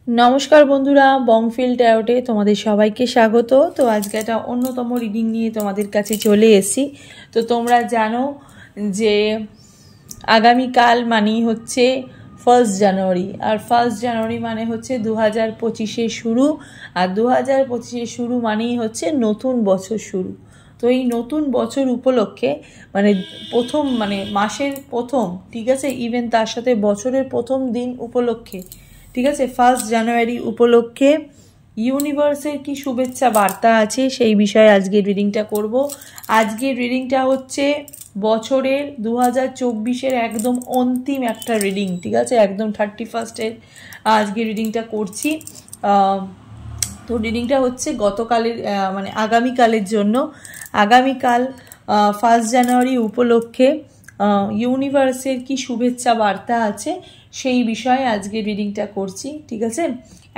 নমস্কার বন্ধুরা, বংফিল ট্যারোটে তোমাদের সবাইকে স্বাগত। তো আজকে একটা অন্যতম রিডিং নিয়ে তোমাদের কাছে চলে এসেছি। তো তোমরা জানো যে আগামীকাল মানেই হচ্ছে 1 জানুয়ারি, আর 1 জানুয়ারি মানে হচ্ছে 2025 শুরু, আর 2025 শুরু মানেই হচ্ছে নতুন বছর শুরু। তো এই নতুন বছর উপলক্ষে মানে প্রথম মানে মাসের প্রথম, ঠিক আছে, ইভেন তার সাথে বছরের প্রথম দিন উপলক্ষে, ঠিক আছে, 1 জানুয়ারি উপলক্ষে ইউনিভার্সের কি শুভেচ্ছা বার্তা আছে সেই বিষয়ে আজকের রিডিংটা করব। আজকের রিডিংটা হচ্ছে বছরের 2024-এর একদম অন্তিম একটা রিডিং, ঠিক আছে, একদম 31-এর আজকে রিডিংটা করছি। তো রিডিংটা হচ্ছে গতকালের মানে আগামীকালের জন্য। আগামীকাল 1 জানুয়ারি উপলক্ষে ইউনিভার্সের কি শুভেচ্ছা বার্তা আছে সেই বিষয়ে আজকে রিডিংটা করছি, ঠিক আছে।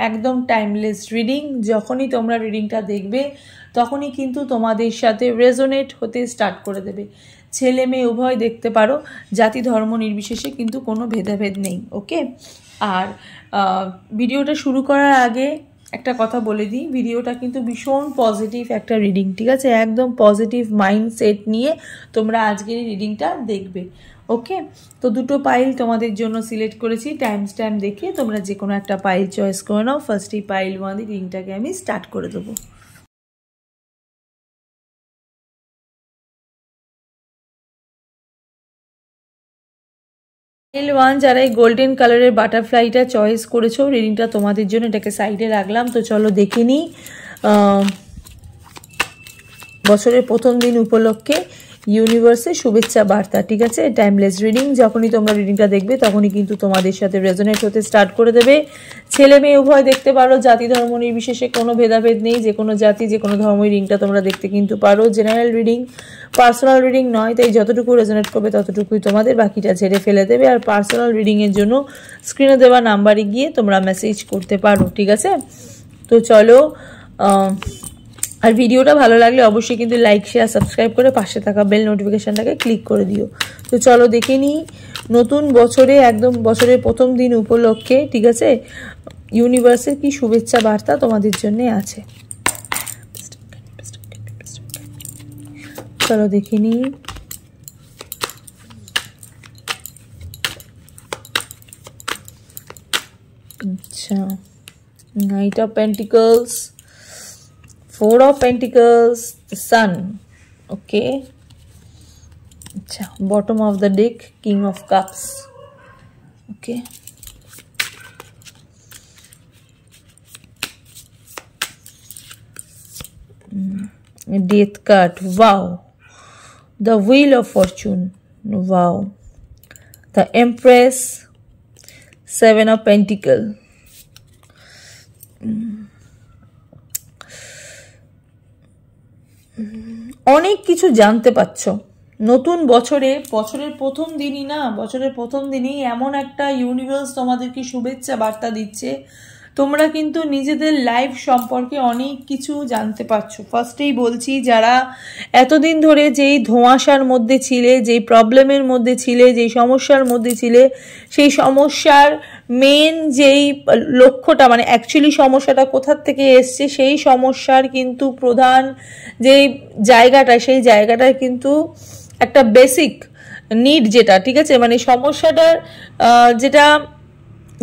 একদম টাইমলেস রিডিং, যখনই তোমরা রিডিংটা দেখবে তখনই কিন্তু তোমাদের সাথে রেজোনেট হতে স্টার্ট করে দেবে। ছেলে মেয়ে উভয় দেখতে পারো, জাতি ধর্ম নির্বিশেষে কিন্তু কোনো ভেদাভেদ নেই, ওকে। আর ভিডিওটা শুরু করার আগে একটা কথা বলে দিই, ভিডিওটা কিন্তু ভীষণ পজিটিভ একটা রিডিং, ঠিক আছে, একদম পজিটিভ মাইন্ডসেট নিয়ে তোমরা আজকের এই রিডিংটা দেখবে, ওকে। তো দুটো পাইল তোমাদের জন্য সিলেক্ট করেছি, টাইম দেখে তোমরা যে কোনো একটা পাইল চয়েস করে নাও। ফার্স্ট এই পাইল 1 দিয়ে রিডিংটাকে আমি স্টার্ট করে দেবো। পাইল 1 যারা এই গোল্ডেন কালারের বাটারফ্লাইটা চয়েস করেছো, রিডিংটা তোমাদের জন্য, এটাকে সাইডে রাখলাম। তো চলো দেখে নিই বছরের প্রথম দিন উপলক্ষে ইউনিভার্সের শুভেচ্ছা বার্তা, ঠিক আছে। টাইমলেস রিডিং, যখনই তোমরা রিডিংটা দেখবে তখনই কিন্তু তোমাদের সাথে রেজোনেট হতে স্টার্ট করে দেবে। ছেলে মেয়ে উভয় দেখতে পারো, জাতি ধর্ম নির্বিশেষে কোনো ভেদাভেদ নেই, যে কোনো জাতি যে কোনো ধর্মের রিডিংটা তোমরা দেখতে কিন্তু পারো। জেনারেল রিডিং, পার্সোনাল রিডিং নয়, তাই যতটুকু রেজোনেট করবে ততটুকুই তোমাদের, বাকিটা ছেড়ে ফেলে দেবে। আর পার্সোনাল রিডিংয়ের জন্য স্ক্রিনে দেওয়া নাম্বারে গিয়ে তোমরা মেসেজ করতে পারো, ঠিক আছে। তো চলো, আর ভিডিওটা ভালো লাগলে অবশ্যই কিন্তু লাইক শেয়ার সাবস্ক্রাইব করে পাশে থাকা বেল নোটিফিকেশনটাকে ক্লিক করে দিও। তো চলো দেখে নিই নতুন বছরে একদম বছরের প্রথম দিন উপলক্ষে, ঠিক আছে, ইউনিভার্সের কি শুভেচ্ছা বার্তা তোমাদের জন্য আছে। চলো দেখে নিই। আচ্ছা, night of pentacles, 4 of Pentacles, the Sun, okay. Bottom of the deck, King of Cups, okay. Death card, wow. The Wheel of Fortune, wow. The Empress, 7 of Pentacles. অনেক কিছু জানতে পারছো নতুন বছরে, বছরের প্রথম দিনই না, বছরের প্রথম দিনই এমন একটা ইউনিভার্স তোমাদেরকে শুভেচ্ছা বার্তা দিচ্ছে, তোমরা কিন্তু নিজেদের লাইফ সম্পর্কে অনেক কিছু জানতে পারছো। ফার্স্টেই বলছি, যারা এতদিন ধরে যেই ধোঁয়াশার মধ্যে ছিলে, যেই প্রবলেমের মধ্যে ছিলে, যেই সমস্যার মধ্যে ছিলে, সেই সমস্যার মেন যেই লক্ষ্যটা মানে অ্যাকচুয়ালি সমস্যাটা কোথার থেকে এসছে, সেই সমস্যার কিন্তু প্রধান যেই জায়গাটা, সেই জায়গাটায় কিন্তু একটা বেসিক নিড যেটা, ঠিক আছে, মানে সমস্যাটার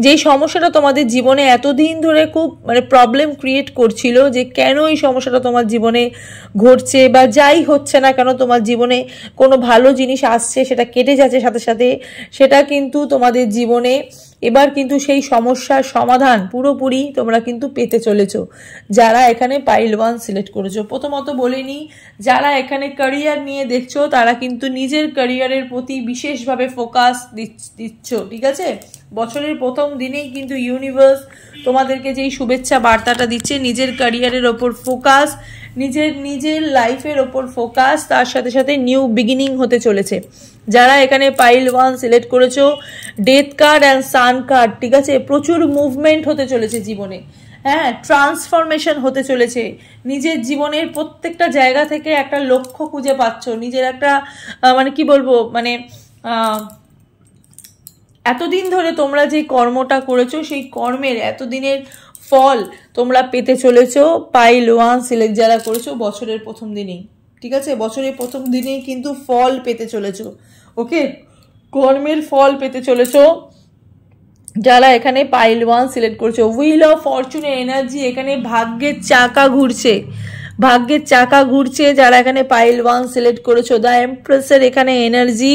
যেই সমস্যাটা তোমাদের জীবনে এতদিন ধরে খুব মানে প্রবলেম ক্রিয়েট করছিল, যে কেন এই সমস্যাটা তোমার জীবনে ঘটছে বা যাই হচ্ছে না কেন তোমার জীবনে কোনো ভালো জিনিস আসছে সেটা কেটে যাচ্ছে সাথে সাথে, সেটা কিন্তু তোমাদের জীবনে এবার কিন্তু সেই সমস্যার সমাধান পুরোপুরি তোমরা কিন্তু পেতে চলেছো, যারা এখানে পাইল 1 সিলেক্ট করেছো। প্রথমত বলে নিই, যারা এখানে ক্যারিয়ার নিয়ে দেখছো তারা কিন্তু নিজের ক্যারিয়ারের প্রতি বিশেষভাবে ফোকাস দিচ্ছ, ঠিক আছে। বছরের প্রথম দিনেই কিন্তু ইউনিভার্স তোমাদেরকে যেই শুভেচ্ছা বার্তাটা দিচ্ছে, নিজের ক্যারিয়ারের ওপর ফোকাস, নিজের লাইফের ওপর ফোকাস, তার সাথে সাথে নিউ বিগিনিং হতে চলেছে। যারা এখানে পাইল 1 সিলেক্ট করেছো, death card and sun card, ঠিক আছে, প্রচুর মুভমেন্ট হতে চলেছে জীবনে, হ্যাঁ, ট্রান্সফরমেশন হতে চলেছে। নিজের জীবনের প্রত্যেকটা জায়গা থেকে একটা লক্ষ্য খুঁজে পাচ্ছ, নিজের একটা মানে কি বলবো, মানে এতদিন ধরে তোমরা যে কর্মটা করেছো সেই কর্মের এতদিনের ফল তোমরা পেতে চলেছো। পাইল 1 সিলেক্ট যারা করেছো বছরের প্রথম দিনেই, ঠিক আছে, বছরের প্রথম দিনেই কিন্তু ফল পেতে চলেছো। ওকে, কর্মের ফল পেতে চলেছো যারা এখানে পাইল 1 সিলেক্ট করছো। হুইল অফ ফরচুনের এনার্জি, এখানে ভাগ্যের চাকা ঘুরছে, ভাগ্যের চাকা ঘুরছে যারা এখানে পাইল 1 সিলেক্ট করেছো। দ্য এমপ্রেসের এখানে এনার্জি,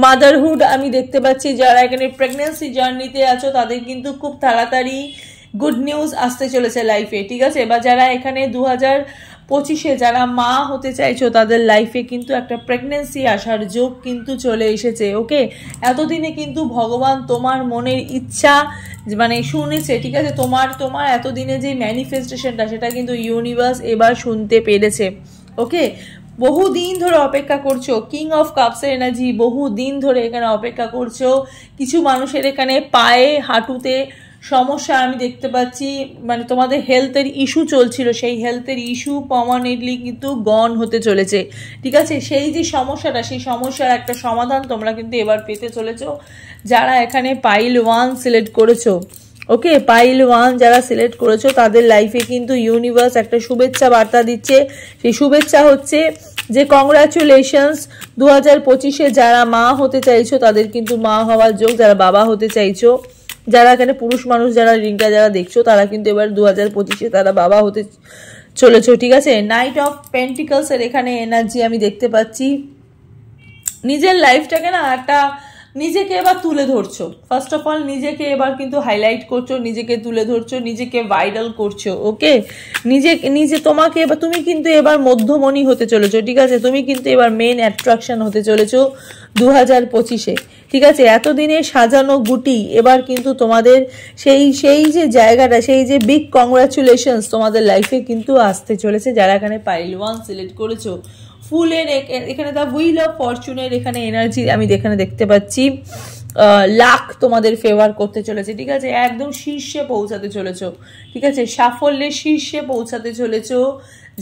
মাদারহুড আমি দেখতে পাচ্ছি। যারা এখানে প্রেগনেন্সি জার্নিতে আছো তাদের কিন্তু খুব তাড়াতাড়ি গুড নিউজ আসতে চলেছে লাইফে, ঠিক আছে। বা যারা এখানে 2025-এ যারা মা হতে চাইছো তাদের লাইফে কিন্তু একটা প্রেগনেন্সি আসার যোগ কিন্তু চলে এসেছে। ওকে, এতদিনে কিন্তু ভগবান তোমার মনের ইচ্ছা মানে শুনেছে, ঠিক আছে। তোমার এতদিনে যে ম্যানিফেস্টেশনটা সেটা কিন্তু ইউনিভার্স এবার শুনতে পেরেছে। ওকে, বহুদিন ধরে অপেক্ষা করছো। কিং অফ কাপসের এনার্জি, বহুদিন ধরে এখানে অপেক্ষা করছো। কিছু মানুষের এখানে পায়ে হাঁটুতে সমস্যা আমি দেখতে পাচ্ছি, মানে তোমাদের হেলথের ইস্যু চলছিল, সেই হেলথের ইস্যু পার্মানেন্টলি কিন্তু গন হতে চলেছে, ঠিক আছে। সেই যে সমস্যাটা, সেই সমস্যার একটা সমাধান তোমরা কিন্তু এবার পেতে চলেছো যারা এখানে পাইল 1 সিলেক্ট করেছো। ওকে, পাইল 1 যারা সিলেক্ট করেছো তাদের লাইফে কিন্তু ইউনিভার্স একটা শুভেচ্ছা বার্তা দিচ্ছে। সেই শুভেচ্ছা হচ্ছে যে কংগ্রাচুলেশনস, 2025-এ যারা মা হতে চাইছো তাদের কিন্তু মা হওয়ার যোগ। যারা বাবা হতে চাইছো, যারা এখানে পুরুষ মানুষ যারা রিঙ্কা যারা দেখছো তারা কিন্তু এবার 2025-এ তারা বাবা হতে চলেছো, ঠিক আছে। নাইট অফ পেন্টিকলসের এখানে এনার্জি আমি দেখতে পাচ্ছি। নিজের লাইফটাকে না একটা নিজেকে এবার তুলে ধরছো। ফার্স্ট অফ অল নিজেকে এবার কিন্তু হাইলাইট করছো, নিজেকে তুলে ধরছো, নিজেকে ভাইরাল করছো। ওকে, নিজে তোমাকে এবার তুমি কিন্তু এবার মধ্যমণি হতে চলেছো, ঠিক আছে। তুমি কিন্তু এবার মেন অ্যাট্রাকশন হতে চলেছো 2025-এ, ঠিক আছে। এতদিনে সাজানো গুটি এবার কিন্তু তোমাদের সেই যে জায়গাটা, সেই যে বিগ কংগ্রাচুলেশনস তোমাদের লাইফে কিন্তু আসতে চলেছে যারা এখানে পাইল 1 সিলেক্ট করেছো। ফুলের এখানে দ্য হুইল অফ ফরচুনের এখানে এনার্জি আমি এখানে দেখতে পাচ্ছি। লাক তোমাদের ফেভার করতে চলেছে, ঠিক আছে। একদম শীর্ষে পৌঁছাতে চলেছো, ঠিক আছে। সাফল্যের শীর্ষে পৌঁছাতে চলেছো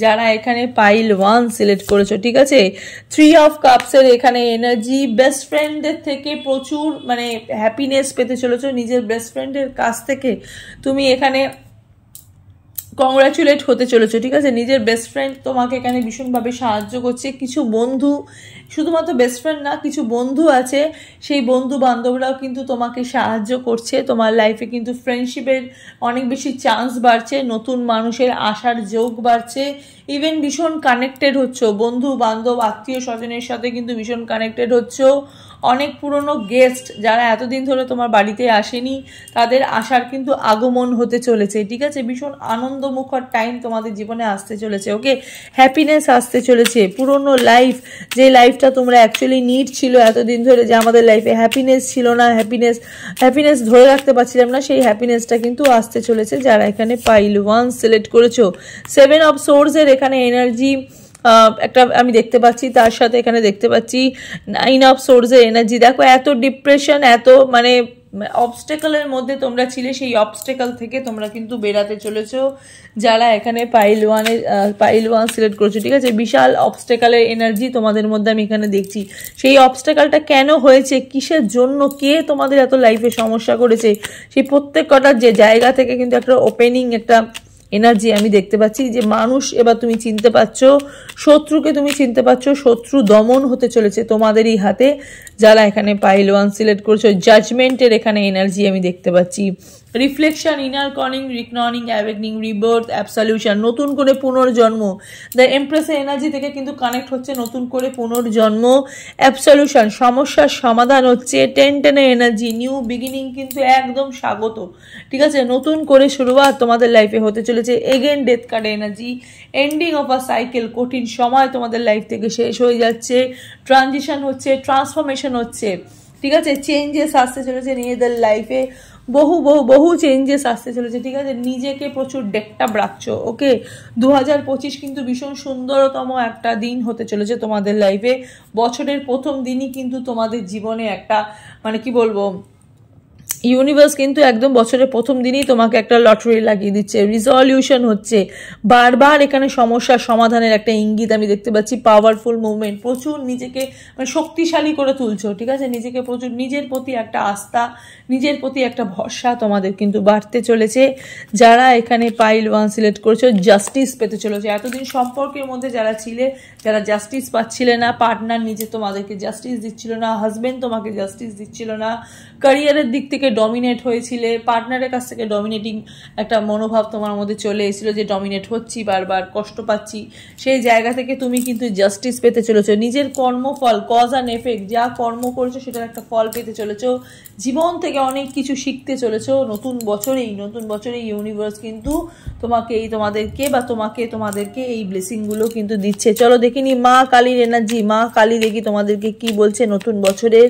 যারা এখানে পাইল 1 সিলেক্ট করেছো, ঠিক আছে। 3 অফ কাপসের এখানে এনার্জি, বেস্ট ফ্রেন্ডদের থেকে প্রচুর মানে হ্যাপিনেস পেতে চলেছো। নিজের বেস্ট ফ্রেন্ডের কাছ থেকে তুমি এখানে কংগ্রাচুলেট হতে চলেছো, ঠিক আছে। নিজের বেস্ট ফ্রেন্ড তোমাকে এখানে ভীষণভাবে সাহায্য করছে। কিছু বন্ধু, শুধুমাত্র বেস্ট ফ্রেন্ড না, কিছু বন্ধু আছে, সেই বন্ধু বান্ধবরাও কিন্তু তোমাকে সাহায্য করছে। তোমার লাইফে কিন্তু ফ্রেন্ডশিপের অনেক বেশি চান্স বাড়ছে, নতুন মানুষের আসার যোগ বাড়ছে। ইভেন ভীষণ কানেক্টেড হচ্ছ বন্ধু বান্ধব আত্মীয় স্বজনের সাথে, কিন্তু ভীষণ কানেক্টেড হচ্ছ। অনেক পুরনো গেস্ট যারা এতদিন ধরে তোমার বাড়িতে আসেনি তাদের আসার কিন্তু আগমন হতে চলেছে, ঠিক আছে। ভীষণ আনন্দমুখর টাইম তোমাদের জীবনে আসতে চলেছে। ওকে, হ্যাপিনেস আসতে চলেছে। পুরনো লাইফ, যে লাইফটা তোমরা অ্যাকচুয়ালি নিড ছিল এতদিন ধরে, যে আমাদের লাইফে হ্যাপিনেস ছিল না, হ্যাপিনেস ধরে রাখতে পারছিলাম না, সেই হ্যাপিনেসটা কিন্তু আসতে চলেছে যারা এখানে পাইল 1 সিলেক্ট করেছো। 7 অফ সোর্সের এখানে এনার্জি একটা আমি দেখতে পাচ্ছি, তার সাথে এখানে দেখতে পাচ্ছি 9 অফ সোর্সের এনার্জি। দেখো এত ডিপ্রেশন, এত মানে অবস্টেকলের মধ্যে তোমরা ছিলে, সেই অবস্টেকল থেকে তোমরা কিন্তু বেরাতে চলেছো যারা এখানে পাইল 1 সিলেক্ট করেছো, ঠিক আছে। বিশাল অবস্টেকলের এনার্জি তোমাদের মধ্যে আমি এখানে দেখছি। সেই অবস্টেকলটা কেন হয়েছে, কিসের জন্য, কে তোমাদের এত লাইফে সমস্যা করেছে, সেই প্রত্যেক কটার যে জায়গা থেকে কিন্তু একটা ওপেনিং, একটা এনার্জি আমি দেখতে পাচ্ছি। যে মানুষ এবার তুমি চিনতে পারছো, শত্রুকে তুমি চিনতে পারছো, শত্রু দমন হতে চলেছে তোমাদেরই হাতে যারা এখানে পাইল 1 সিলেক্ট করছো। জাজমেন্টের এখানে এনার্জি আমি দেখতে পাচ্ছি। Reflection, inner calling, reckoning, awakening, rebirth, absolution, নতুন করে পুনর্জন্ম। দ্য এমপ্রেসের এনার্জি থেকে কিন্তু কানেক্ট হচ্ছে নতুন করে পুনর্জন্ম। অ্যাবসলিউশন, সমস্যার সমাধান হচ্ছে। টেনের এনার্জি, নিউ বিগিনিং কিন্তু একদম স্বাগত, ঠিক আছে। নতুন করে শুরুয়াত তোমাদের লাইফে হতে চলেছে। এগেন ডেথ কার্ডের energy, ending of a cycle, কঠিন সময় তোমাদের লাইফ থেকে শেষ হয়ে যাচ্ছে। ট্রানজিশন হচ্ছে, ট্রান্সফরমেশন হচ্ছে, ঠিক আছে। চেঞ্জেস আসতে চলেছে নিজেদের লাইফে, বহু চেঞ্জেস আসতে চলেছে, ঠিক আছে। নিজেকে প্রচুর ডেকটাপ রাখছো। ওকে, 2025 কিন্তু ভীষণ সুন্দরতম একটা দিন হতে চলেছে তোমাদের লাইফে। বছরের প্রথম দিনই কিন্তু তোমাদের জীবনে একটা মানে কি বলবো ইউনিভার্স কিন্তু একদম বছরের প্রথম দিনই তোমাকে একটা লটারি লাগিয়ে দিচ্ছে, রিজলিউশন হচ্ছে, বারবার এখানে সমস্যার সমাধানের একটা ইঙ্গিত আমি দেখতে পাচ্ছি, পাওয়ারফুল মুভমেন্ট, প্রচুর নিজেকে মানে শক্তিশালী করে তুলছো, ঠিক আছে, নিজেকে প্রচুর, নিজের প্রতি একটা আস্থা, নিজের প্রতি একটা ভরসা তোমাদের কিন্তু বাড়তে চলেছে। যারা এখানে পাইল 1 সিলেক্ট করেছো, জাস্টিস পেতে চলেছে। এতদিন সম্পর্কের মধ্যে যারা ছিলে, যারা জাস্টিস পাচ্ছিলে না, পার্টনার নিজে তোমাদেরকে জাস্টিস দিচ্ছিল না, হাজবেন্ড তোমাকে জাস্টিস দিচ্ছিল না, ক্যারিয়ারের দিক থেকে ডমিনেট হয়েছিলে, পার্টনারের কাছ থেকে ডমিনেটিং একটা মনোভাব তোমার মধ্যে চলে এসেছিল যে ডমিনেট হচ্ছি, বারবার কষ্ট পাচ্ছি, সেই জায়গা থেকে তুমি কিন্তু জাস্টিস পেতে চলেছো। নিজের কর্মফল, কজ অ্যান্ড এফেক্ট, যা কর্ম করেছো সেটার একটা ফল পেতে চলেছো, জীবন থেকে অনেক কিছু শিখতে চলেছো। নতুন বছরেই ইউনিভার্স কিন্তু তোমাদেরকে এই ব্লেসিংগুলো কিন্তু দিচ্ছে। চলো দেখিনি মা কালীর এনার্জি, মা কালী দেখি তোমাদেরকে কি বলছে নতুন বছরের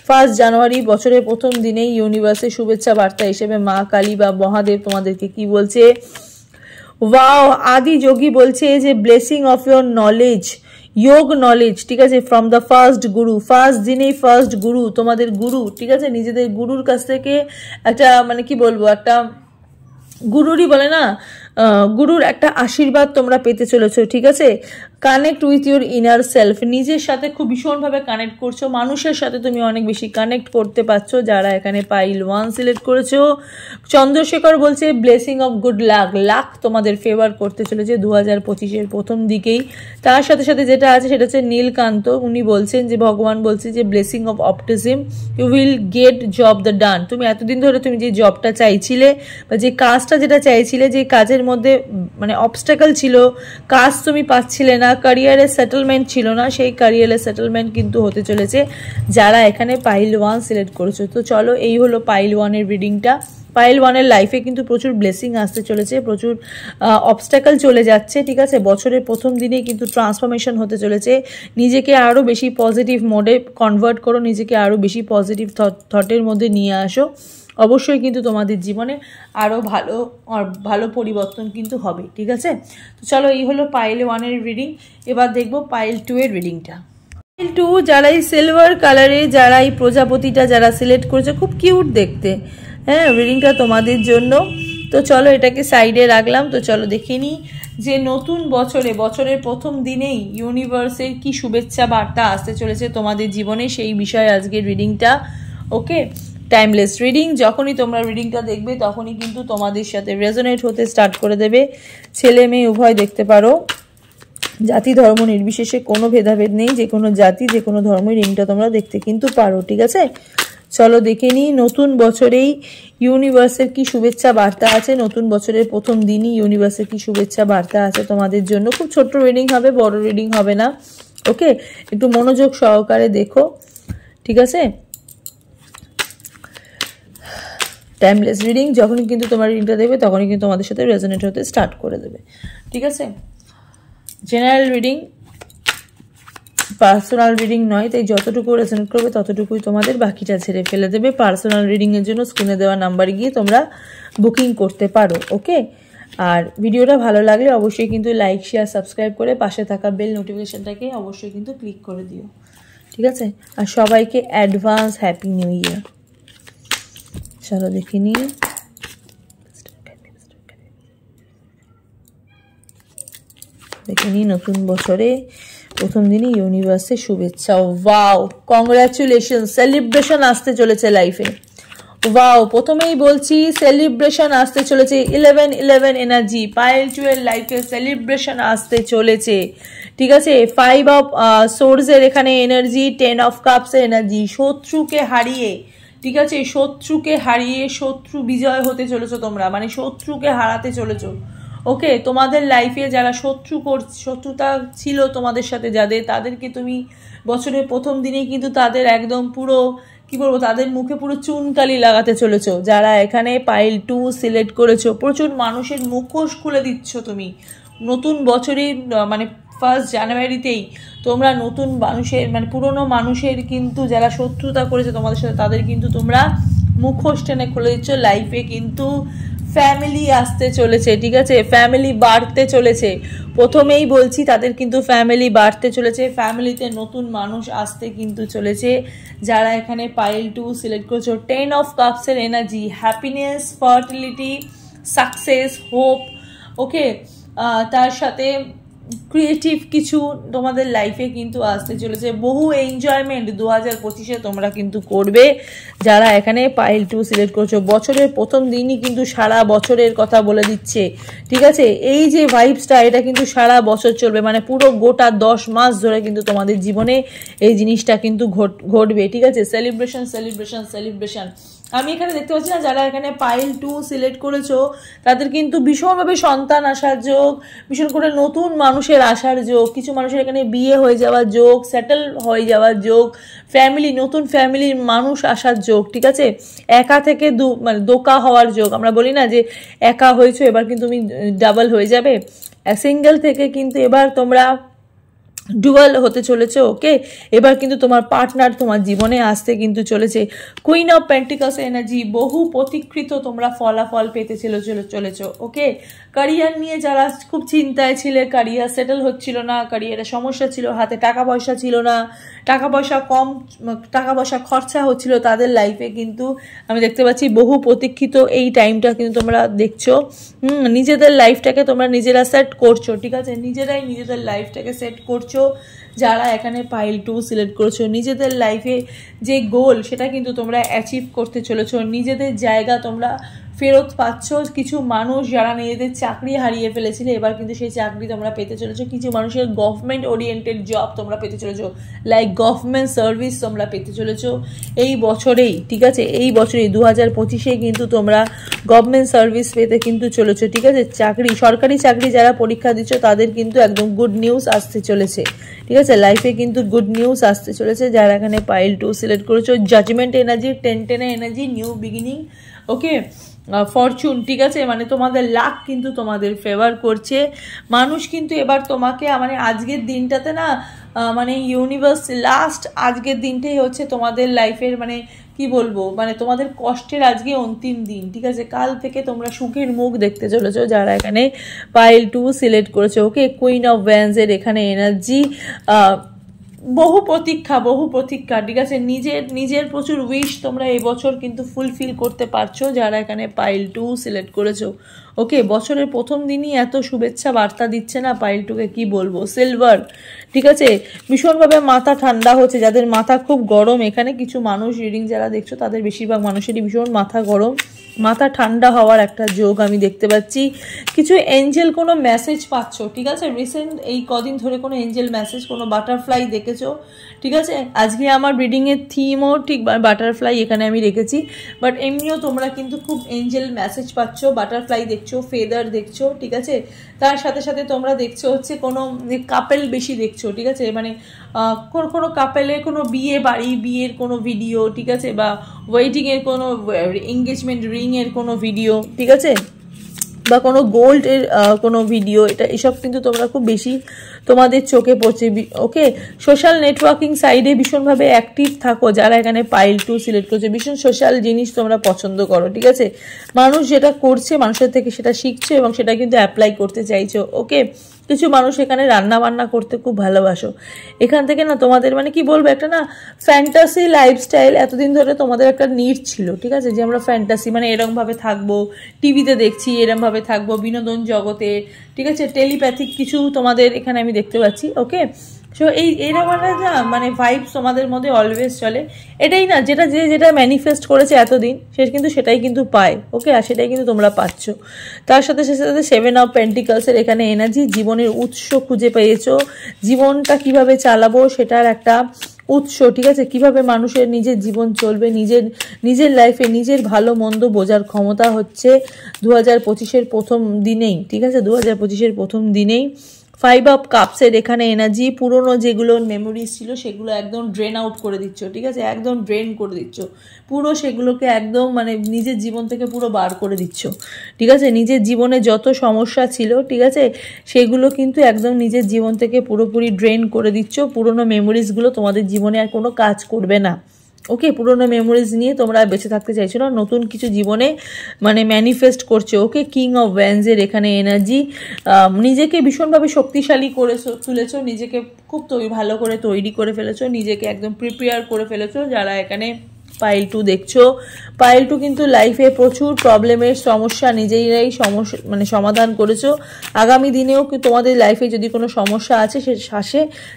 1 জানুয়ারি, বছরের প্রথম দিনেই ইউনিভার্সের শুভেচ্ছা বার্তা হিসেবে মা কালী বা মহাদেব তোমাদেরকে কি বলছে। ওয়াও, আদি যোগী বলছে যে ব্লেসিং অফ ইয়োর নলেজ, যোগ নলেজ, ঠিক আছে, from the first Guru, first দিনেই ফার্স্ট গুরু, তোমাদের গুরু, ঠিক আছে, নিজেদের গুরুর কাছ থেকে একটা মানে কি বলবো, একটা গুরুরই বলে না, গুরুর একটা আশীর্বাদ তোমরা পেতে চলেছো, ঠিক আছে। Connect with your inner self, নিজের সাথে খুব ভীষণভাবে কানেক্ট করছো, মানুষের সাথে তুমি অনেক বেশি কানেক্ট করতে পারছো যারা এখানে পাইল 1 সিলেক্ট করেছো। চন্দ্রশেখর বলছে blessing of good luck, lakh তোমাদের ফেভার করতে চলেছে 2025-এর প্রথম দিকেই। তার সাথে সাথে যেটা আছে সেটা হচ্ছে নীলকান্ত, উনি বলছেন যে ভগবান বলছে যে blessing of optimism, you will get job the done. তুমি এতদিন ধরে তুমি যে জবটা চাইছিলে বা যে কাজটা যেটা চাইছিলে, যে কাজের মধ্যে মানে অবস্টাকল ছিল, কাজ তুমি পাচ্ছিলে না, ক্যারিয়ারের সেটেলমেন্ট ছিল না, সেই ক্যারিয়ারের সেটেলমেন্ট কিন্তু হতে চলেছে যারা এখানে পাইল 1 সিলেক্ট করেছো। তো চলো, এই হলো পাইল 1-এর রিডিংটা। পাইল 1-এর লাইফে কিন্তু প্রচুর ব্লেসিং আসতে চলেছে, প্রচুর অবস্টাকল চলে যাচ্ছে, ঠিক আছে, বছরের প্রথম দিনেই কিন্তু ট্রান্সফরমেশন হতে চলেছে। নিজেকে আরও বেশি পজিটিভ মোডে কনভার্ট করো, নিজেকে আরও বেশি পজিটিভ থটের মধ্যে নিয়ে আসো, অবশ্যই কিন্তু তোমাদের জীবনে আরও ভালো পরিবর্তন কিন্তু হবে, ঠিক আছে। তো চলো, এই হলো পাইল 1-এর রিডিং। এবার দেখবো পাইল 2-এর রিডিংটা। পাইল 2, যারা এই সিলভার কালারে, যারা এই প্রজাপতিটা যারা সিলেক্ট করেছে, খুব কিউট দেখতে, হ্যাঁ, রিডিংটা তোমাদের জন্য। তো চলো, এটাকে সাইডে রাখলাম। তো চলো দেখে নিই যে নতুন বছরের প্রথম দিনেই ইউনিভার্সের কি শুভেচ্ছা বার্তা আসতে চলেছে তোমাদের জীবনে, সেই বিষয়ে আজকের রিডিংটা। ওকে, টাইমলেস রিডিং, যখনই তোমরা রিডিংটা দেখবে তখনই কিন্তু তোমাদের সাথে রেজোনেট হতে স্টার্ট করে দেবে। ছেলে মেয়ে উভয় দেখতে পারো, জাতি ধর্ম নির্বিশেষে কোনো ভেদাভেদ নেই, যে কোনো জাতি যে কোনো ধর্মের রিডিংটা তোমরা দেখতে কিন্তু পারো, ঠিক আছে। চলো দেখে নিই নতুন বছরেই ইউনিভার্সের কি শুভেচ্ছা বার্তা আছে, নতুন বছরের প্রথম দিনই ইউনিভার্সের কি শুভেচ্ছা বার্তা আছে তোমাদের জন্য। খুব ছোট্ট রিডিং হবে, বড় রিডিং হবে না, ওকে, একটু মনোযোগ সহকারে দেখো, ঠিক আছে। টাইমলেস রিডিং, যখনই কিন্তু তোমার রিডিংটা দেবে তখনই কিন্তু তোমাদের সাথে রেজোনেট হতে স্টার্ট করে দেবে, ঠিক আছে। জেনারেল রিডিং, পার্সোনাল রিডিং নয়, তাই যতটুকু রেজোনেট করবে ততটুকুই তোমাদের, বাকিটা ছেড়ে ফেলে দেবে। পার্সোনাল রিডিংয়ের জন্য স্ক্রিনে দেওয়া নাম্বারে গিয়ে তোমরা বুকিং করতে পারো, ওকে। আর ভিডিওটা ভালো লাগলে অবশ্যই কিন্তু লাইক, শেয়ার, সাবস্ক্রাইব করে পাশে থাকা বেল নোটিফিকেশনটাকে অবশ্যই কিন্তু ক্লিক করে দিও, ঠিক আছে। আর সবাইকে অ্যাডভান্স হ্যাপি নিউ ইয়ার। চলো দেখে নিই নতুন বছরে প্রথম দিনই ইউনিভার্সের শুভেচ্ছা। ওয়াও, কংগ্রাচুলেশন, সেলিব্রেশন আসতে চলেছে লাইফে। ওয়াও, প্রথমেই বলছি সেলিব্রেশন আসতে চলেছে, 11-11 এনার্জি, পাইল 2 এর লাইফে সেলিব্রেশন আসতে চলেছে, ঠিক আছে। 5 অফ সোর্সের এখানে এনার্জি, 10 অফ কাপসের এনার্জি, শত্রুকে হারিয়ে, ঠিক আছে, শত্রুকে হারিয়ে শত্রু বিজয় হতে চলেছো তোমরা, মানে শত্রুকে হারাতে চলেছো, ওকে। তোমাদের লাইফে যারা শত্রুতা ছিল তোমাদের সাথে, তাদেরকে তুমি বছরের প্রথম দিনেই কিন্তু তাদের একদম পুরো কি বলবো, তাদের মুখে পুরো চুনকালি লাগাতে চলেছো। যারা এখানে পাইল 2 সিলেক্ট করেছো, প্রচুর মানুষের মুখোশ খুলে দিচ্ছ তুমি নতুন বছরের মানে 1 জানুয়ারিতেই। তোমরা নতুন মানুষের মানে পুরনো মানুষের কিন্তু যারা শত্রুতা করেছে তোমাদের সাথে, তাদের কিন্তু তোমরা মুখোশ টেনে খুলে দিচ্ছ। লাইফে কিন্তু ফ্যামিলি আসতে চলেছে, ঠিক আছে, ফ্যামিলি বাড়তে চলেছে। প্রথমেই বলছি তাদের কিন্তু ফ্যামিলি বাড়তে চলেছে, ফ্যামিলিতে নতুন মানুষ আসতে কিন্তু চলেছে। যারা এখানে পাইল 2 সিলেক্ট করছো, 10 অফ কাপসের energy, happiness, fertility, success, hope, okay, তার সাথে ক্রিয়েটিভ কিছু তোমাদের লাইফে কিন্তু আসতে চলেছে। বহু এনজয়মেন্ট 2025-এ তোমরা কিন্তু করবে যারা এখানে পাইল 2 সিলেক্ট করছো। বছরের প্রথম দিনই কিন্তু সারা বছরের কথা বলে দিচ্ছে, ঠিক আছে। এই যে ভাইবসটা, এটা কিন্তু সারা বছর চলবে, মানে পুরো গোটা 10 মাস ধরে কিন্তু তোমাদের জীবনে এই জিনিসটা কিন্তু ঘটবে, ঠিক আছে। Celebration celebration celebration. আমি এখানে দেখতে পাচ্ছি না, যারা এখানে পাইল 2 সিলেক্ট করেছো তাদের কিন্তু ভীষণভাবে সন্তান আসার যোগ, ভীষণ করে নতুন মানুষের আসার যোগ, কিছু মানুষের এখানে বিয়ে হয়ে যাওয়ার যোগ, সেটেল হয়ে যাওয়ার যোগ, ফ্যামিলি, নতুন ফ্যামিলির মানুষ আসার যোগ, ঠিক আছে। একা থেকে মানে দোকা হওয়ার যোগ। আমরা বলি না যে একা হয়েছো, এবার কিন্তু তুমি ডাবল হয়ে যাবে। সিঙ্গেল থেকে কিন্তু এবার তোমরা ডুয়াল হতে চলেছে, ওকে। এবার কিন্তু তোমার পার্টনার তোমার জীবনে আসতে কিন্তু চলেছে। কুইন অফ পেন্টিকলস এনার্জি, বহু প্রতীক্ষিত তোমরা ফলাফল পেতে চলেছো, ওকে। ক্যারিয়ার নিয়ে যারা খুব চিন্তায় ছিলে, ক্যারিয়ার সেটেল হচ্ছিল না, ক্যারিয়ারে সমস্যা ছিল, হাতে টাকা পয়সা ছিল না, টাকা পয়সা খরচা হচ্ছিল, তাদের লাইফে কিন্তু আমি দেখতে পাচ্ছি বহু প্রতীক্ষিত এই টাইমটা কিন্তু তোমরা দেখছো। নিজেদের লাইফটাকে তোমরা নিজেরা সেট করছো, ঠিক আছে, নিজেরাই নিজেদের লাইফটাকে সেট করছো। যারা এখানে পাইল 2 সিলেক্ট করেছো, নিজেদের লাইফে যে গোল সেটা কিন্তু তোমরা অ্যাচিভ করতে চলেছো। নিজেদের জায়গা তোমরা ফেরত পাচ্ছ। কিছু মানুষ যারা নিজেদের চাকরি হারিয়ে ফেলেছিল, এবার কিন্তু সেই চাকরি তোমরা পেতে চলেছো। কিছু মানুষের গভর্নমেন্ট ওরিয়েন্টেড জব তোমরা পেতে চলেছো, লাইক গভর্নমেন্ট সার্ভিস তোমরা পেতে চলেছো এই বছরেই, ঠিক আছে। এই বছরেই 2025-এ কিন্তু তোমরা গভর্নমেন্ট সার্ভিস পেতে কিন্তু চলেছো, ঠিক আছে। চাকরি, সরকারি চাকরি যারা পরীক্ষা দিচ্ছ তাদের কিন্তু একদম গুড নিউজ আসতে চলেছে, ঠিক আছে। লাইফে কিন্তু গুড নিউজ আসতে চলেছে যারা এখানে পাইল 2 সিলেক্ট করেছো। Judgement energy, 10 energy, new beginning, okay. Fortune, ঠিক আছে, মানে তোমাদের লাক কিন্তু তোমাদের ফেভার করছে। মানুষ কিন্তু এবার তোমাকে, মানে আজকের দিনটাতে না, মানে ইউনিভার্স লাস্ট আজকের দিনটাই হচ্ছে তোমাদের লাইফের, মানে কি বলবো, মানে তোমাদের কষ্টের আজকে অন্তিম দিন, ঠিক আছে। কাল থেকে তোমরা সুখের মুখ দেখতে চলেছো যারা এখানে পাইল 2 সিলেক্ট করেছো, ওকে। কুইন অফ ওয়ান্ডসের এখানে এনার্জি, বহু প্রতীক্ষা, ঠিক আছে। নিজের প্রচুর উইশ তোমরা এবছর কিন্তু ফুলফিল করতে পারছো যারা এখানে পাইল 2 সিলেক্ট করেছো, ওকে। বছরের প্রথম দিনই এত শুভেচ্ছা বার্তা দিচ্ছে না পাইল 2-কে, কি বলবো। সিলভার, ঠিক আছে, ভীষণভাবে মাথা ঠান্ডা হচ্ছে। যাদের মাথা খুব গরম, এখানে কিছু মানুষ রিডিং যারা দেখছো তাদের বেশিরভাগ মানুষেরই ভীষণ মাথা গরম, মাথা ঠান্ডা হওয়ার একটা যোগ আমি দেখতে পাচ্ছি। কিছু এঞ্জেল কোনো মেসেজ পাচ্ছ, ঠিক আছে। রিসেন্ট এই কদিন ধরে কোনো এঞ্জেল মেসেজ, কোনো বাটারফ্লাই দেখেছো, ঠিক আছে। আজকে আমার রিডিংয়ের থিমও ঠিক বাটারফ্লাই এখানে আমি রেখেছি, বাট এমনিও তোমরা কিন্তু খুব এঞ্জেল মেসেজ পাচ্ছ, বাটারফ্লাই দেখছো, ফেদার দেখছো, ঠিক আছে। তার সাথে সাথে তোমরা দেখছো হচ্ছে কোনো কাপেল বেশি দেখছো, ঠিক আছে, মানে কোনো কাপেলের কোনো বিয়ের কোনো ভিডিও, ঠিক আছে, বা ওয়েডিংয়ের কোনো এঙ্গেজমেন্ট রিংয়ের কোনো ভিডিও, ঠিক আছে, বা কোনো গোল্ডের কোনো ভিডিও, এসব কিন্তু তোমরা খুব বেশি তোমাদের চোখে পড়ছে, ওকে। সোশ্যাল নেটওয়ার্কিং সাইডে ভীষণভাবে অ্যাক্টিভ থাকো যারা এখানে পাইল 2 সিলেক্ট করছে। ভীষণ সোশ্যাল জিনিস তোমরা পছন্দ করো, ঠিক আছে। মানুষ যেটা করছে মানুষের থেকে সেটা শিখছো এবং সেটা কিন্তু অ্যাপ্লাই করতে চাইছো, ওকে। কিছু মানুষ এখানে রান্না বান্না করতে খুব ভালোবাসো। এখান থেকে না তোমাদের, মানে কি বলবো, একটা না ফ্যান্টাসি লাইফস্টাইল এতদিন ধরে তোমাদের একটা নিড ছিল, ঠিক আছে, যে আমরা ফ্যান্টাসি, মানে এরমভাবে থাকবো, টিভিতে দেখছি এরমভাবে থাকবো, বিনোদন জগতে, ঠিক আছে, টেলিপ্যাথিক কিছু তোমাদের এখানে আমি দেখতে পাচ্ছি, ওকে। সো এইরকম একটা মানে ভাইবস তোমাদের মধ্যে অলওয়েজ চলে। এটাই না, যেটা ম্যানিফেস্ট করেছে এতদিন সে কিন্তু সেটাই কিন্তু পায়, ওকে। আর সেটাই কিন্তু তোমরা পাচ্ছ। তার সাথে 7 অফ পেন্টিকলসের এখানে এনার্জি, জীবনের উৎস খুঁজে পেয়েছো। জীবনটা কিভাবে চালাবো সেটার একটা উৎস, ঠিক আছে। কিভাবে মানুষের নিজের জীবন চলবে, নিজের লাইফে নিজের ভালো মন্দ বোঝার ক্ষমতা হচ্ছে 2025-এর প্রথম দিনেই, ঠিক আছে, 2025-এর প্রথম দিনেই। 5 অফ কাপসের এখানে এনার্জি, পুরনো যেগুলো মেমোরিজ ছিল সেগুলো একদম ড্রেন আউট করে দিচ্ছ, ঠিক আছে, একদম ড্রেন করে দিচ্ছ পুরো, সেগুলোকে একদম মানে নিজের জীবন থেকে পুরো বার করে দিচ্ছ, ঠিক আছে। নিজের জীবনে যত সমস্যা ছিল, ঠিক আছে, সেগুলো কিন্তু একদম নিজের জীবন থেকে পুরোপুরি ড্রেন করে দিচ্ছ। পুরনো মেমোরিজগুলো তোমাদের জীবনে আর কোনো কাজ করবে না, ওকে, পুরোনো মেমোরিজ নিয়ে তোমরা বেঁচে থাকতে চাইছো না, নতুন কিছু জীবনে মানে ম্যানিফেস্ট করছো। ওকে, কিং অফ ওয়ান্ডসের এখানে এনার্জি, নিজেকে ভীষণভাবে শক্তিশালী করে তুলেছো, নিজেকে খুব ভালো করে তৈরি করে ফেলেছো, নিজেকে একদম প্রিপেয়ার করে ফেলেছো। যারা এখানে পাইল 2 দেখছো, পাইল 2 কিন্তু লাইফে প্রচুর প্রবলেমের সমস্যা নিজেরাই মানে সমাধান করেছো। আগামী দিনেও তোমাদের লাইফে যদি কোনো সমস্যা আছে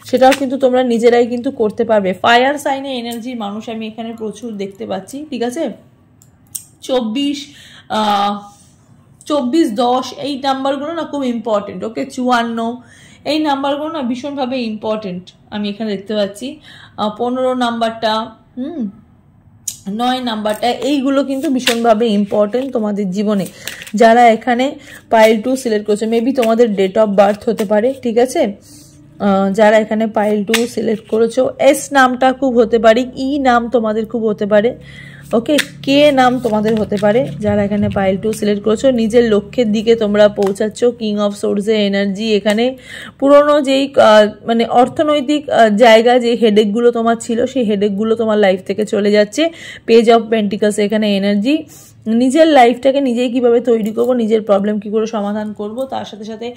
সেটাও কিন্তু তোমরা নিজেরাই কিন্তু করতে পারবে। ফায়ার সাইনে এনার্জির মানুষ আমি এখানে প্রচুর দেখতে পাচ্ছি, ঠিক আছে। 24-10 এই নাম্বারগুলো না খুব ইম্পর্টেন্ট। ওকে, 54 এই নাম্বারগুলো না ভীষণভাবে ইম্পর্টেন্ট আমি এখানে দেখতে পাচ্ছি। 15 নাম্বারটা, 9 নাম্বারটা, এইগুলো কিন্তু ভীষণভাবে ইম্পর্টেন্ট তোমাদের জীবনে। যারা এখানে পাইল 2 সিলেক্ট করছে, মেবি তোমাদের ডেট অফ বার্থ হতে পারে, ঠিক আছে। যারা এখানে পাইল 2 সিলেক্ট করেছো, এস নামটা খুব হতে পারে, ই নাম তোমাদের খুব হতে পারে, ওকে, কে নাম তোমাদের হতে পারে। যারা এখানে পাইল 2 সিলেক্ট করেছো, নিজের লক্ষ্যের দিকে তোমরা পৌঁছাচ্ছ। কিং অফ সোর্সের এনার্জি এখানে, পুরনো যেই মানে অর্থনৈতিক জায়গা যে হেডেকগুলো তোমার ছিল, সেই হেডেকগুলো তোমার লাইফ থেকে চলে যাচ্ছে। পেজ অফ পেন্টিকলস এখানে এনার্জি, নিজের লাইফটাকে নিজেই কিভাবে তৈরি করব, নিজের প্রবলেম কি করে সমাধান করব, তার সাথে সাথে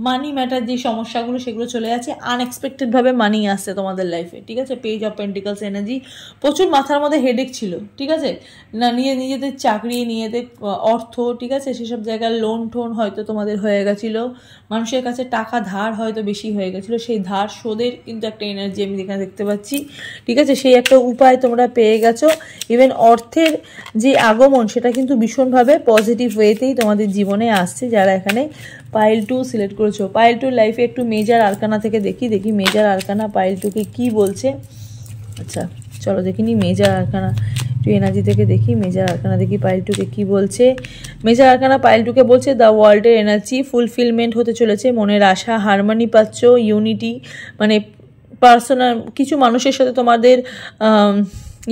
মানি ম্যাটার যে সমস্যাগুলো সেগুলো চলে যাচ্ছে। আনএক্সপেক্টেডভাবে মানি আসছে তোমাদের লাইফে, ঠিক আছে। পেজ অফ পেন্টিকলস এনার্জি, প্রচুর মাথার মধ্যে হেডেক ছিল, ঠিক আছে না, নিজেদের চাকরি, নিজেদের অর্থ, ঠিক আছে, সেসব জায়গায় লোন টোন হয়তো তোমাদের হয়ে গেছিলো, মানুষের কাছে টাকা ধার হয়তো বেশি হয়ে গেছিলো, সেই ধার শোধের কিন্তু একটা এনার্জি আমি এখানে দেখতে পাচ্ছি, ঠিক আছে। সেই একটা উপায় তোমরা পেয়ে গেছো। ইভেন অর্থের যে আগমন সেটা কিন্তু ভীষণভাবে পজিটিভ ওয়েতেই তোমাদের জীবনে আসছে। যারা এখানে পাইল 2 সিলেক্ট করেছো, পাইল 2 লাইফে একটু মেজর আরকানা থেকে দেখি মেজর আরকানা পাইল 2কে কি বলছে। আচ্ছা চলো দেখিনি মেজর আরকানা, একটু এনার্জি থেকে দেখি মেজর আরকানা, দেখি পাইল 2কে কি বলছে। মেজর আরকানা পাইল 2কে বলছে দ্য ওয়ার্ল্ডের এনার্জি ফুলফিলমেন্ট হতে চলেছে, মনের আশা, হারমোনি পাচ্ছ, ইউনিটি, মানে পার্সোনাল কিছু মানুষের সাথে তোমাদের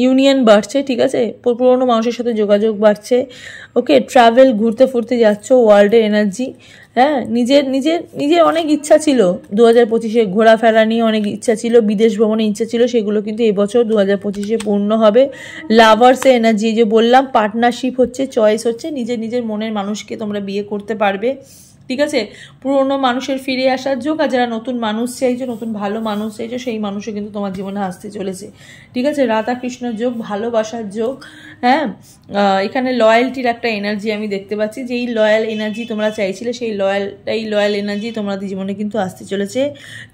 ইউনিয়ন বাড়ছে, ঠিক আছে, পুরোনো মানুষের সাথে যোগাযোগ বাড়ছে। ওকে, ট্রাভেল, ঘুরতে ফুরতে যাচ্ছ, ওয়ার্ল্ডের এনার্জি। হ্যাঁ, নিজের অনেক ইচ্ছা ছিল 2025-এ, ঘোরাফেরা নিয়ে অনেক ইচ্ছা ছিল, বিদেশ ভ্রমণের ইচ্ছা ছিল, সেগুলো কিন্তু এবছর 2025-এ পূর্ণ হবে। লাভার্সের এনার্জি, যে বললাম পার্টনারশিপ হচ্ছে, চয়েস হচ্ছে, নিজের মনের মানুষকে তোমরা বিয়ে করতে পারবে, ঠিক আছে। পুরোনো মানুষের ফিরে আসার যোগ, আর যারা নতুন মানুষ চাইছো, নতুন ভালো মানুষ চাইছো, সেই মানুষও কিন্তু তোমার জীবনে আসতে চলেছে, ঠিক আছে। রাধা কৃষ্ণর যোগ, ভালোবাসার যোগ। হ্যাঁ, এখানে লয়্যালটির একটা এনার্জি আমি দেখতে পাচ্ছি, যেই লয়াল এনার্জি তোমরা চাইছিলে সেই লয়াল এনার্জি তোমাদের জীবনে কিন্তু আসতে চলেছে।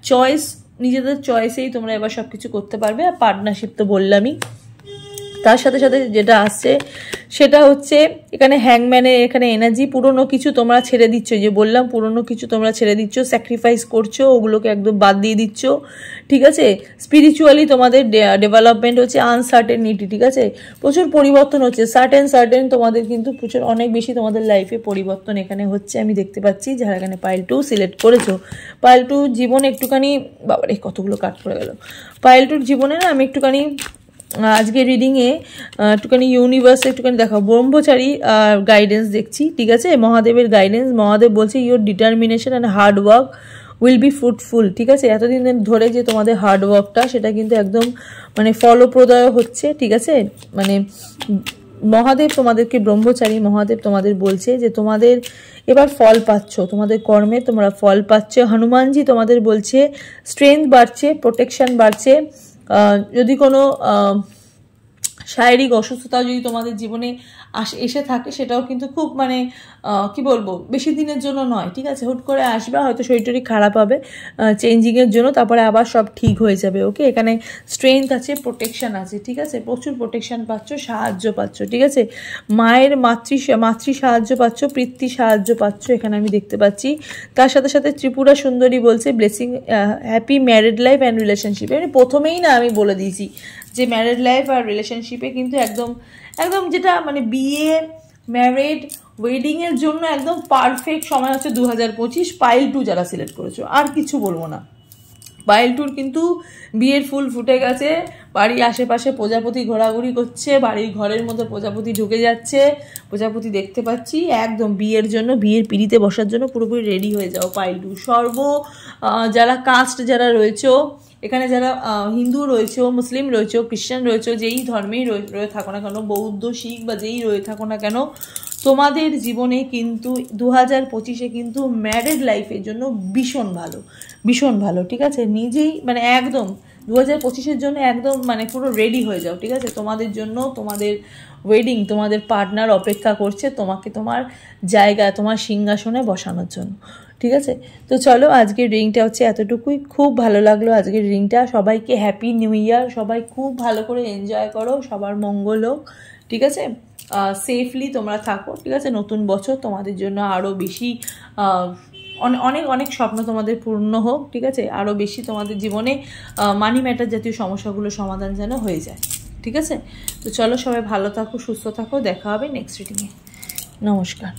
চয়েস, নিজেদের চয়েসেই তোমরা এবার সব কিছু করতে পারবে। আর পার্টনারশিপ তো বললামই, তার সাথে সাথে যেটা আসছে সেটা হচ্ছে এখানে হ্যাংম্যানের এখানে এনার্জি, পুরনো কিছু তোমরা ছেড়ে দিচ্ছ, যে বললাম পুরনো কিছু তোমরা ছেড়ে দিচ্ছ, স্যাক্রিফাইস করছো, ওগুলোকে একদম বাদ দিয়ে দিচ্ছ, ঠিক আছে। স্পিরিচুয়ালি তোমাদের ডেভেলপমেন্ট হচ্ছে, আনসার্টেনিটি, ঠিক আছে, প্রচুর পরিবর্তন হচ্ছে, সার্টেন তোমাদের কিন্তু প্রচুর অনেক বেশি তোমাদের লাইফে পরিবর্তন এখানে হচ্ছে আমি দেখতে পাচ্ছি। যারা এখানে পাইল 2 সিলেক্ট করেছো, পাইল 2 জীবনে একটুখানি, বাবারে কতগুলো কাট পড়ে গেল, পাইল 2 জীবনে না আমি একটুখানি আজকে রিডিংয়ে একটুখানি ইউনিভার্সে একটুখানি দেখো, ব্রহ্মচারী গাইডেন্স দেখছি, ঠিক আছে, মহাদেবের গাইডেন্স। মহাদেব বলছে your determination and hard work will be fruitful, ঠিক আছে। এতদিন ধরে যে তোমাদের হার্ড ওয়ার্কটা সেটা কিন্তু একদম মানে ফলপ্রদয় হচ্ছে, ঠিক আছে। মানে মহাদেব তোমাদেরকে, ব্রহ্মচারী মহাদেব তোমাদের বলছে যে তোমাদের এবার ফল পাচ্ছ, তোমাদের কর্মে তোমরা ফল পাচ্ছ। হনুমানজি তোমাদের বলছে স্ট্রেংথ বাড়ছে, প্রোটেকশন বাড়ছে। যদি কোনো শারীরিক অসুস্থতাও যদি তোমাদের জীবনে এসে থাকে, সেটাও কিন্তু খুব মানে কি বলবো, বেশি দিনের জন্য নয়, ঠিক আছে, হুট করে আসবে, হয়তো শরীরটারি খারাপ হবে চেঞ্জিংয়ের জন্য, তারপরে আবার সব ঠিক হয়ে যাবে। ওকে, এখানে স্ট্রেংথ আছে, প্রোটেকশন আছে, ঠিক আছে, প্রচুর প্রোটেকশন পাচ্ছ, সাহায্য পাচ্ছ, ঠিক আছে। মায়ের মাতৃ সাহায্য পাচ্ছ, পিতৃ সাহায্য পাচ্ছ এখানে আমি দেখতে পাচ্ছি। তার সাথে সাথে ত্রিপুরা সুন্দরী বলছে blessing, happy married life and relationship. মানে প্রথমেই না আমি বলে দিয়েছি যে ম্যারিড লাইফ আর রিলেশনশিপে কিন্তু একদম যেটা মানে বিয়ে, ম্যারিড, ওয়েডিংয়ের জন্য একদম পারফেক্ট সময় হচ্ছে 2025। পাইল 2 যারা সিলেক্ট করেছো, আর কিছু বলবো না। পাইল 2 কিন্তু বিয়ের ফুল ফুটে গেছে, বাড়ির আশেপাশে প্রজাপতি ঘোরাঘুরি করছে, বাড়ির ঘরের মধ্যে প্রজাপতি ঢুকে যাচ্ছে, প্রজাপতি দেখতে পাচ্ছি। একদম বিয়ের জন্য, বিয়ের পিঁড়িতে বসার জন্য পুরোপুরি রেডি হয়ে যাও পাইলটু। যারা কাস্ট যারা রয়েছে এখানে, যারা হিন্দু রয়েছে, মুসলিম রয়েছে, খ্রিস্টান রয়েছে, যেই ধর্মেই রয়ে থাকো না কেন, বৌদ্ধ, শিখ বা যেই রয়ে থাকো না কেন, তোমাদের জীবনে কিন্তু 2025-এ কিন্তু ম্যারেড লাইফের জন্য ভীষণ ভালো, ভীষণ ভালো। ঠিক আছে, নিজেই মানে একদম 2025-এর জন্য একদম মানে পুরো রেডি হয়ে যাও। ঠিক আছে, তোমাদের জন্য তোমাদের ওয়েডিং, তোমাদের পার্টনার অপেক্ষা করছে তোমাকে তোমার জায়গা, তোমার সিংহাসনে বসানোর জন্য। ঠিক আছে, তো চলো আজকের রিডিংটা হচ্ছে এতটুকুই। খুব ভালো লাগলো আজকের রিডিংটা। সবাইকে হ্যাপি নিউ ইয়ার। সবাই খুব ভালো করে এনজয় করো, সবার মঙ্গল হোক। ঠিক আছে, সেফলি তোমরা থাকো। ঠিক আছে, নতুন বছর তোমাদের জন্য আরও বেশি অনেক অনেক স্বপ্ন তোমাদের পূর্ণ হোক। ঠিক আছে, আরও বেশি তোমাদের জীবনে মানি ম্যাটার জাতীয় সমস্যাগুলো সমাধান যেন হয়ে যায়। ঠিক আছে, তো চলো সবাই ভালো থাকো, সুস্থ থাকো। দেখা হবে নেক্সট রিডিংয়ে। নমস্কার।